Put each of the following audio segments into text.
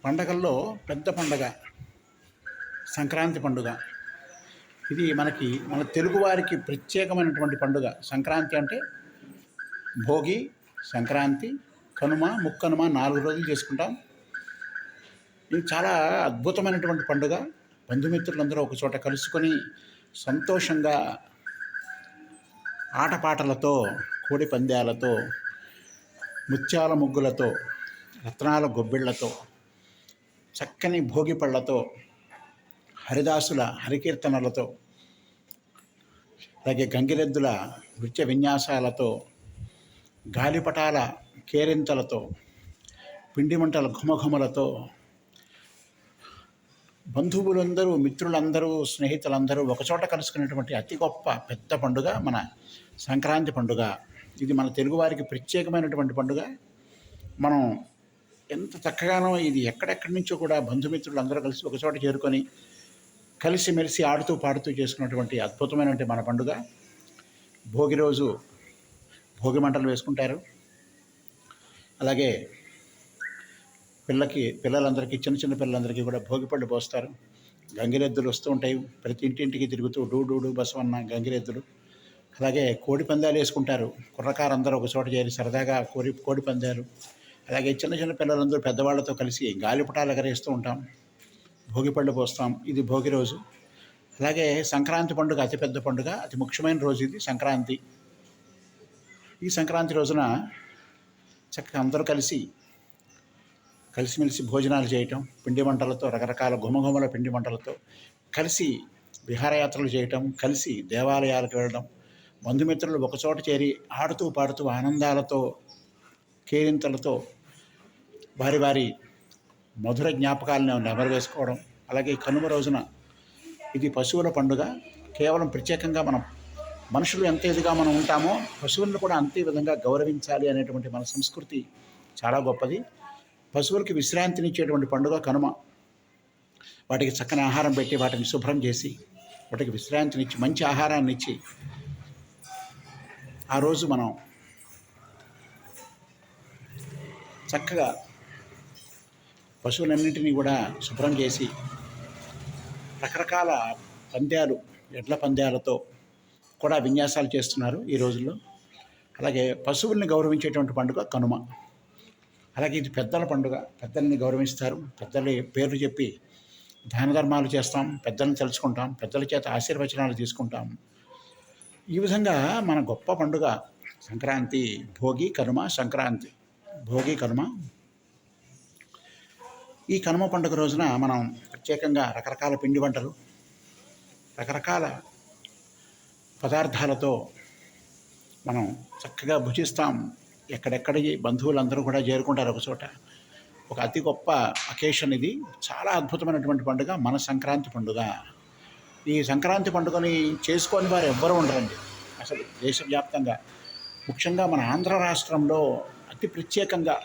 పండగల్లో పెద్ద పండగ సంక్రాంతి పండుగ. ఇది మన తెలుగువారికి ప్రత్యేకమైనటువంటి పండుగ. సంక్రాంతి అంటే భోగి, సంక్రాంతి, కనుమ, ముక్కనుమ 4 రోజులు చేసుకుంటాం. ఇది చాలా అద్భుతమైనటువంటి పండుగ. బంధుమిత్రులందరూ ఒకచోట కలుసుకొని సంతోషంగా ఆటపాటలతో, కోడి పందాలతో, ముత్యాల ముగ్గులతో, రత్నాల గొబ్బిళ్లతో, చక్కని భోగి పళ్ళతో, హరిదాసుల హరికీర్తనలతో, అలాగే గంగిరెద్దుల నృత్య విన్యాసాలతో, గాలిపటాల కేరింతలతో, పిండి మంటల ఘుమఘుమలతో బంధువులందరూ, మిత్రులందరూ, స్నేహితులందరూ ఒకచోట కలుసుకునేటువంటి అతి గొప్ప పెద్ద పండుగ మన సంక్రాంతి పండుగ. ఇది మన తెలుగువారికి ప్రత్యేకమైనటువంటి పండుగ. మనం ఎంత చక్కగానో ఇది ఎక్కడెక్కడి నుంచో కూడా బంధుమిత్రులు అందరూ కలిసి ఒకచోట చేరుకొని కలిసిమెలిసి ఆడుతూ పాడుతూ చేసుకున్నటువంటి అద్భుతమైనటువంటి మన పండుగ. భోగి రోజు భోగి మంటలు వేసుకుంటారు. అలాగే పిల్లలందరికీ, చిన్న చిన్న పిల్లలందరికీ కూడా భోగిపళ్ళు పోస్తారు. గంగిరెద్దులు వస్తూ ఉంటాయి, ప్రతి ఇంటింటికి తిరుగుతూ డూ డూ డూ బసవన్న గంగిరెద్దులు. అలాగే కోడి పందాలు వేసుకుంటారు. కుర్రకారందరూ ఒక చోట చేరి సరదాగా కోడి పందాలు. అలాగే చిన్న చిన్న పిల్లలందరూ పెద్దవాళ్లతో కలిసి గాలిపటాలు ఎగరేస్తూ ఉంటాం, భోగిపళ్ళు పోస్తాం. ఇది భోగి రోజు. అలాగే సంక్రాంతి పండుగ అతిపెద్ద పండుగ, అతి ముఖ్యమైన రోజు ఇది సంక్రాంతి. ఈ సంక్రాంతి రోజున చక్కగా అందరూ కలిసిమెలిసి భోజనాలు చేయటం, పిండి వంటలతో, రకరకాల గుమగుమల పిండి వంటలతో కలిసి విహారయాత్రలు చేయటం, కలిసి దేవాలయాలకు వెళ్ళడం, బంధుమిత్రులు ఒకచోట చేరి ఆడుతూ పాడుతూ ఆనందాలతో, కేరింతలతో వారి వారి మధుర జ్ఞాపకాలను నెమరవేసుకోవడం. అలాగే కనుమ రోజున ఇది పశువుల పండుగ. కేవలం ప్రత్యేకంగా మనుషులు ఎంత ఇదిగా మనం ఉంటామో పశువులను కూడా అంతే విధంగా గౌరవించాలి అనేటువంటి మన సంస్కృతి చాలా గొప్పది. పశువులకి విశ్రాంతినిచ్చేటువంటి పండుగ కనుమ. వాటికి చక్కని ఆహారం పెట్టి, వాటిని శుభ్రం చేసి, వాటికి విశ్రాంతినిచ్చి, మంచి ఆహారాన్ని ఇచ్చి, ఆ రోజు మనం చక్కగా పశువులన్నింటినీ కూడా శుభ్రం చేసి రకరకాల పందాలు, ఎడ్ల పందాలతో కూడా విన్యాసాలు చేస్తున్నారు ఈ రోజుల్లో. అలాగే పశువుల్ని గౌరవించేటువంటి పండుగ కనుమ. అలాగే ఇది పెద్దల పండుగ. పెద్దల్ని గౌరవిస్తారు. పెద్దల పేర్లు చెప్పి దాన ధర్మాలు చేస్తాం, పెద్దలను తెలుసుకుంటాం, పెద్దల చేత ఆశీర్వచనాలు తీసుకుంటాం. ఈ విధంగా మన గొప్ప పండుగ సంక్రాంతి. భోగి, కనుమ, సంక్రాంతి. భోగి, కనుమ. ఈ కనుమ పండుగ రోజున మనం ప్రత్యేకంగా రకరకాల పిండి వంటలు, రకరకాల పదార్థాలతో మనం చక్కగా భుజిస్తాం. ఎక్కడెక్కడి బంధువులందరూ కూడా చేరుకుంటారు ఒకచోట. ఒక అతి గొప్ప అకేషన్ ఇది. చాలా అద్భుతమైనటువంటి పండుగ మన సంక్రాంతి పండుగ. ఈ సంక్రాంతి పండుగని చేసుకోని వారు ఎవ్వరూ ఉండరండి అసలు దేశవ్యాప్తంగా. ముఖ్యంగా మన ఆంధ్ర రాష్ట్రంలో అతి ప్రత్యేకంగా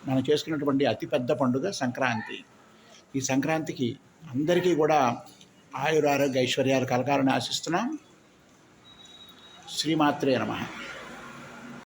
మనం చేసుకున్నటువంటి అతిపెద్ద పండుగ సంక్రాంతి. ఈ సంక్రాంతికి అందరికీ కూడా ఆయురారోగ్య ఐశ్వర్యాలు కలగాలని ఆశిస్తున్నాం. శ్రీమాత్రే నమః.